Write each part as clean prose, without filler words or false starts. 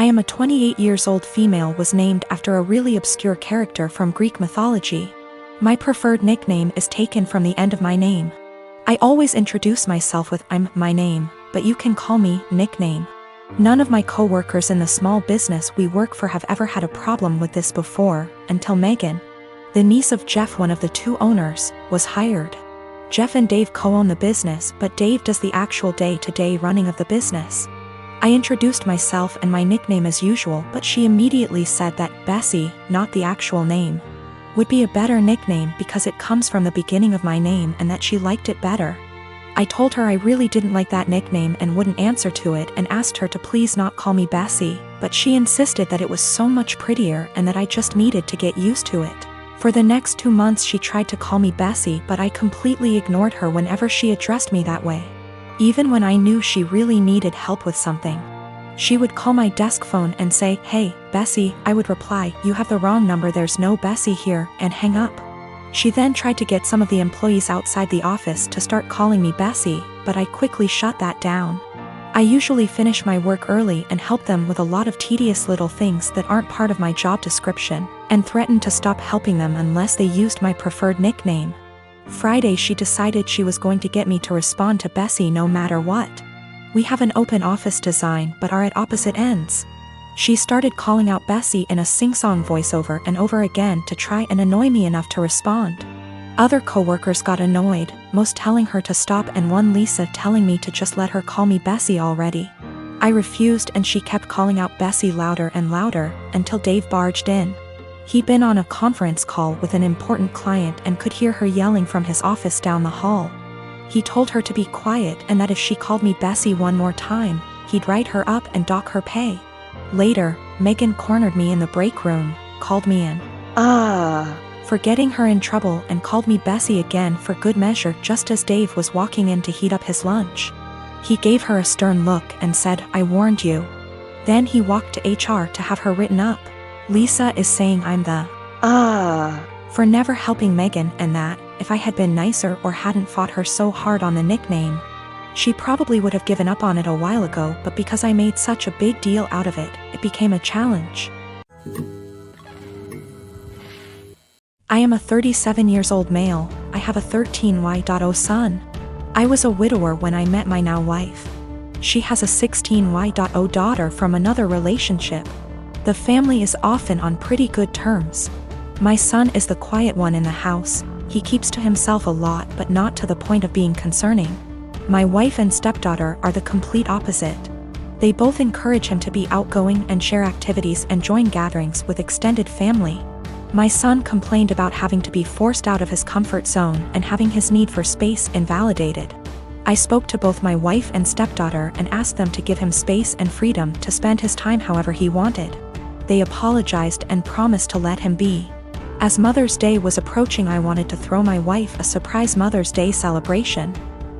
I am a 28 years old female was named after a really obscure character from Greek mythology. My preferred nickname is taken from the end of my name. I always introduce myself with I'm my name, but you can call me nickname. None of my co-workers in the small business we work for have ever had a problem with this before, until Megan, the niece of Jeff, one of the two owners, was hired. Jeff and Dave co-own the business, but Dave does the actual day-to-day running of the business. I introduced myself and my nickname as usual, but she immediately said that Bessie, not the actual name, would be a better nickname because it comes from the beginning of my name and that she liked it better. I told her I really didn't like that nickname and wouldn't answer to it and asked her to please not call me Bessie, but she insisted that it was so much prettier and that I just needed to get used to it. For the next 2 months she tried to call me Bessie, but I completely ignored her whenever she addressed me that way. Even when I knew she really needed help with something. She would call my desk phone and say, "Hey, Bessie," I would reply, "You have the wrong number, there's no Bessie here," and hang up. She then tried to get some of the employees outside the office to start calling me Bessie, but I quickly shut that down. I usually finish my work early and help them with a lot of tedious little things that aren't part of my job description, and threatened to stop helping them unless they used my preferred nickname. Friday she decided she was going to get me to respond to Bessie no matter what. We have an open office design but are at opposite ends. She started calling out Bessie in a sing-song voiceover and over again to try and annoy me enough to respond. Other coworkers got annoyed, most telling her to stop and one Lisa telling me to just let her call me Bessie already. I refused and she kept calling out Bessie louder and louder, until Dave barged in. He'd been on a conference call with an important client and could hear her yelling from his office down the hall. He told her to be quiet and that if she called me Bessie one more time, he'd write her up and dock her pay. Later, Megan cornered me in the break room, called me in for getting her in trouble and called me Bessie again for good measure just as Dave was walking in to heat up his lunch. He gave her a stern look and said, "I warned you." Then he walked to HR to have her written up. Lisa is saying I'm the for never helping Megan and that, if I had been nicer or hadn't fought her so hard on the nickname, she probably would have given up on it a while ago, but because I made such a big deal out of it, it became a challenge. I am a 37 years old male. I have a 13Y.0 son. I was a widower when I met my now wife. She has a 16Y.0 daughter from another relationship. The family is often on pretty good terms. My son is the quiet one in the house. He keeps to himself a lot but not to the point of being concerning. My wife and stepdaughter are the complete opposite. They both encourage him to be outgoing and share activities and join gatherings with extended family. My son complained about having to be forced out of his comfort zone and having his need for space invalidated. I spoke to both my wife and stepdaughter and asked them to give him space and freedom to spend his time however he wanted. They apologized and promised to let him be. As Mother's Day was approaching, I wanted to throw my wife a surprise Mother's Day celebration.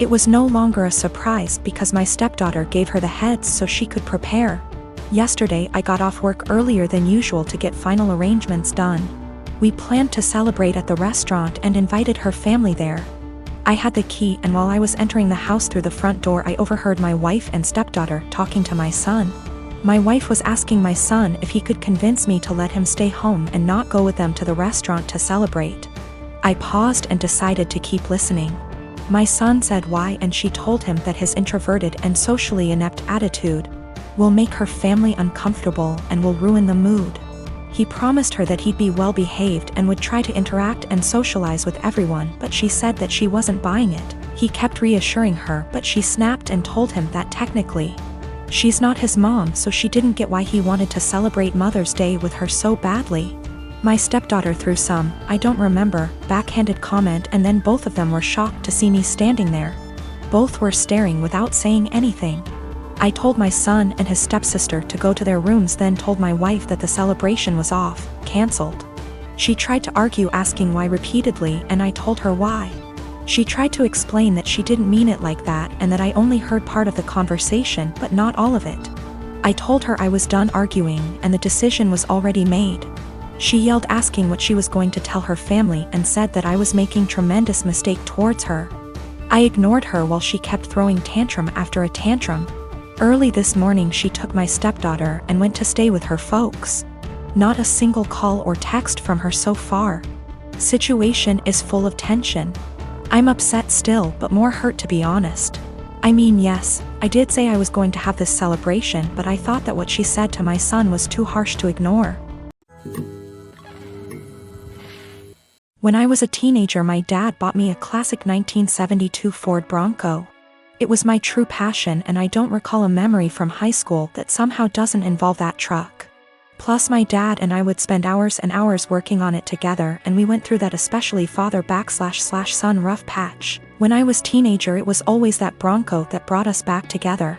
It was no longer a surprise because my stepdaughter gave her the heads so she could prepare. Yesterday I got off work earlier than usual to get final arrangements done. We planned to celebrate at the restaurant and invited her family there. I had the key and while I was entering the house through the front door I overheard my wife and stepdaughter talking to my son. My wife was asking my son if he could convince me to let him stay home and not go with them to the restaurant to celebrate. I paused and decided to keep listening. My son said why and she told him that his introverted and socially inept attitude will make her family uncomfortable and will ruin the mood. He promised her that he'd be well behaved and would try to interact and socialize with everyone, but she said that she wasn't buying it. He kept reassuring her, but she snapped and told him that technically she's not his mom, so she didn't get why he wanted to celebrate Mother's Day with her so badly. My stepdaughter threw some, I don't remember, backhanded comment and then both of them were shocked to see me standing there. Both were staring without saying anything. I told my son and his stepsister to go to their rooms, then told my wife that the celebration was off, cancelled. She tried to argue, asking why repeatedly, and I told her why. She tried to explain that she didn't mean it like that and that I only heard part of the conversation but not all of it. I told her I was done arguing and the decision was already made. She yelled, asking what she was going to tell her family, and said that I was making tremendous mistake towards her. I ignored her while she kept throwing tantrum after a tantrum. Early this morning she took my stepdaughter and went to stay with her folks. Not a single call or text from her so far. Situation is full of tension. I'm upset still, but more hurt to be honest. I mean, yes, I did say I was going to have this celebration, but I thought that what she said to my son was too harsh to ignore. When I was a teenager, my dad bought me a classic 1972 Ford Bronco. It was my true passion, and I don't recall a memory from high school that somehow doesn't involve that truck. Plus my dad and I would spend hours and hours working on it together, and we went through that especially father/son rough patch. When I was teenager, it was always that Bronco that brought us back together.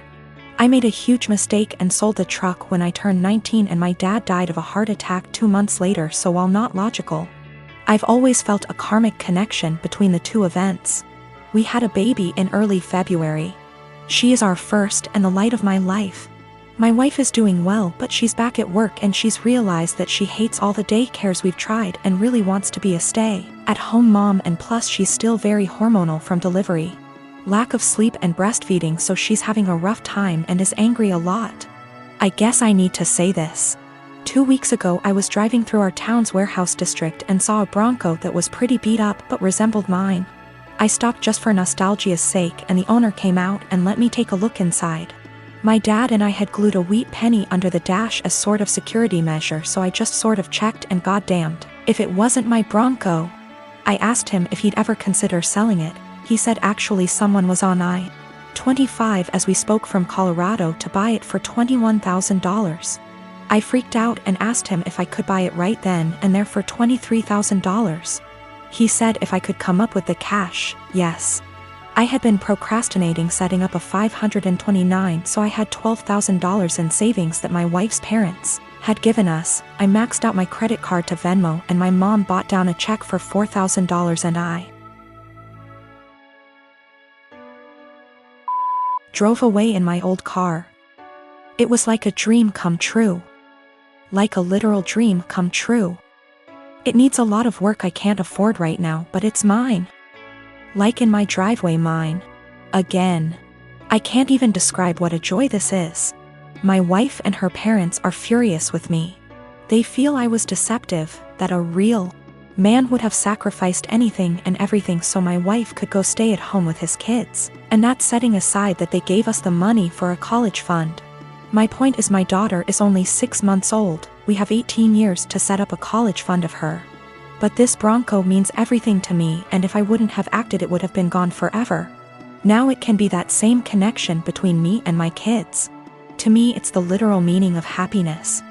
I made a huge mistake and sold the truck when I turned 19, and my dad died of a heart attack 2 months later, so while not logical, I've always felt a karmic connection between the two events. We had a baby in early February. She is our first and the light of my life. My wife is doing well, but she's back at work and she's realized that she hates all the daycares we've tried and really wants to be a stay-at-home mom, and plus she's still very hormonal from delivery. Lack of sleep and breastfeeding, so she's having a rough time and is angry a lot. I guess I need to say this. 2 weeks ago I was driving through our town's warehouse district and saw a Bronco that was pretty beat up but resembled mine. I stopped just for nostalgia's sake, and the owner came out and let me take a look inside. My dad and I had glued a wheat penny under the dash as sort of security measure, so I just sort of checked, and goddamned if it wasn't my Bronco. I asked him if he'd ever consider selling it. He said actually someone was on I-25 as we spoke from Colorado to buy it for $21,000. I freaked out and asked him if I could buy it right then and there for $23,000. He said if I could come up with the cash, yes. I had been procrastinating setting up a 529, so I had $12,000 in savings that my wife's parents had given us. I maxed out my credit card to Venmo, and my mom bought down a check for $4,000, and I drove away in my old car. It was like a dream come true. Like a literal dream come true. It needs a lot of work I can't afford right now, but it's mine. Like in my driveway, mine. Again. I can't even describe what a joy this is. My wife and her parents are furious with me. They feel I was deceptive, that a real man would have sacrificed anything and everything so my wife could go stay at home with his kids, and that's setting aside that they gave us the money for a college fund. My point is, my daughter is only 6 months old. We have 18 years to set up a college fund of her. But this Bronco means everything to me, and if I wouldn't have acted it would have been gone forever. Now it can be that same connection between me and my kids. To me, it's the literal meaning of happiness.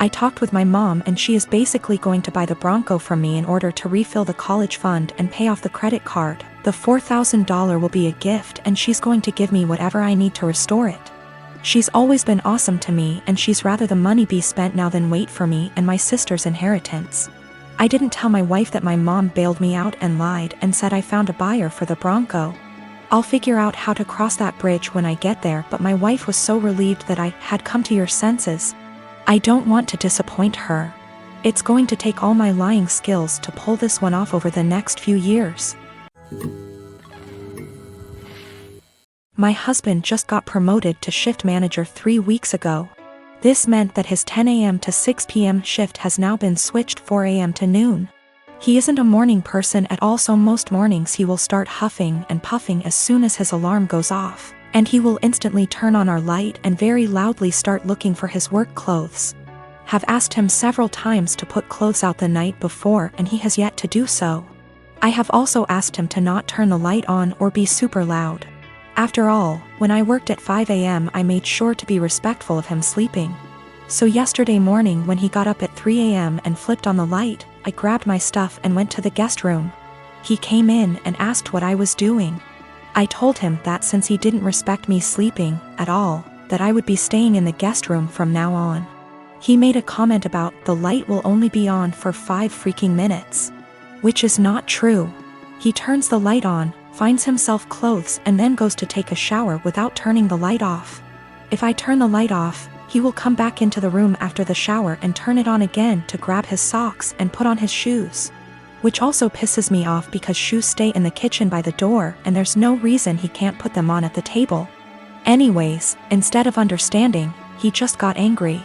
I talked with my mom, and she is basically going to buy the Bronco from me in order to refill the college fund and pay off the credit card. The $4,000 will be a gift, and she's going to give me whatever I need to restore it. She's always been awesome to me, and she's rather the money be spent now than wait for me and my sister's inheritance. I didn't tell my wife that my mom bailed me out and lied and said I found a buyer for the Bronco. I'll figure out how to cross that bridge when I get there, but my wife was so relieved that I had come to your senses. I don't want to disappoint her. It's going to take all my lying skills to pull this one off over the next few years. My husband just got promoted to shift manager 3 weeks ago. This meant that his 10 a.m. to 6 p.m. shift has now been switched 4 a.m. to noon. He isn't a morning person at all, so most mornings he will start huffing and puffing as soon as his alarm goes off, and he will instantly turn on our light and very loudly start looking for his work clothes. Have asked him several times to put clothes out the night before, and he has yet to do so. I have also asked him to not turn the light on or be super loud. After all, when I worked at 5 a.m. I made sure to be respectful of him sleeping. So yesterday morning when he got up at 3 a.m. and flipped on the light, I grabbed my stuff and went to the guest room. He came in and asked what I was doing. I told him that since he didn't respect me sleeping at all, that I would be staying in the guest room from now on. He made a comment about the light will only be on for 5 freaking minutes. Which is not true. He turns the light on, finds himself clothes, and then goes to take a shower without turning the light off. If I turn the light off, he will come back into the room after the shower and turn it on again to grab his socks and put on his shoes. Which also pisses me off because shoes stay in the kitchen by the door and there's no reason he can't put them on at the table. Anyways, instead of understanding, he just got angry.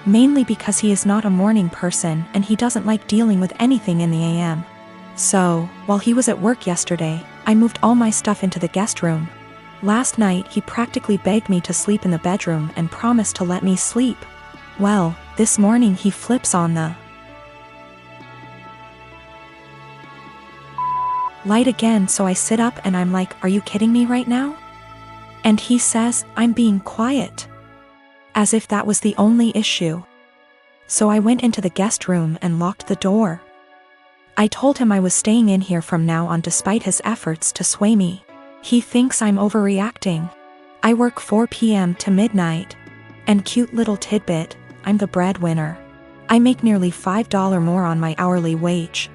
Mainly because he is not a morning person and he doesn't like dealing with anything in the AM. So, while he was at work yesterday, I moved all my stuff into the guest room. Last night he practically begged me to sleep in the bedroom and promised to let me sleep. Well, this morning he flips on the light again, so I sit up and I'm like, are you kidding me right now? And he says, I'm being quiet. As if that was the only issue. So I went into the guest room and locked the door. I told him I was staying in here from now on despite his efforts to sway me. He thinks I'm overreacting. I work 4 p.m. to midnight. And cute little tidbit, I'm the breadwinner. I make nearly $5 more on my hourly wage.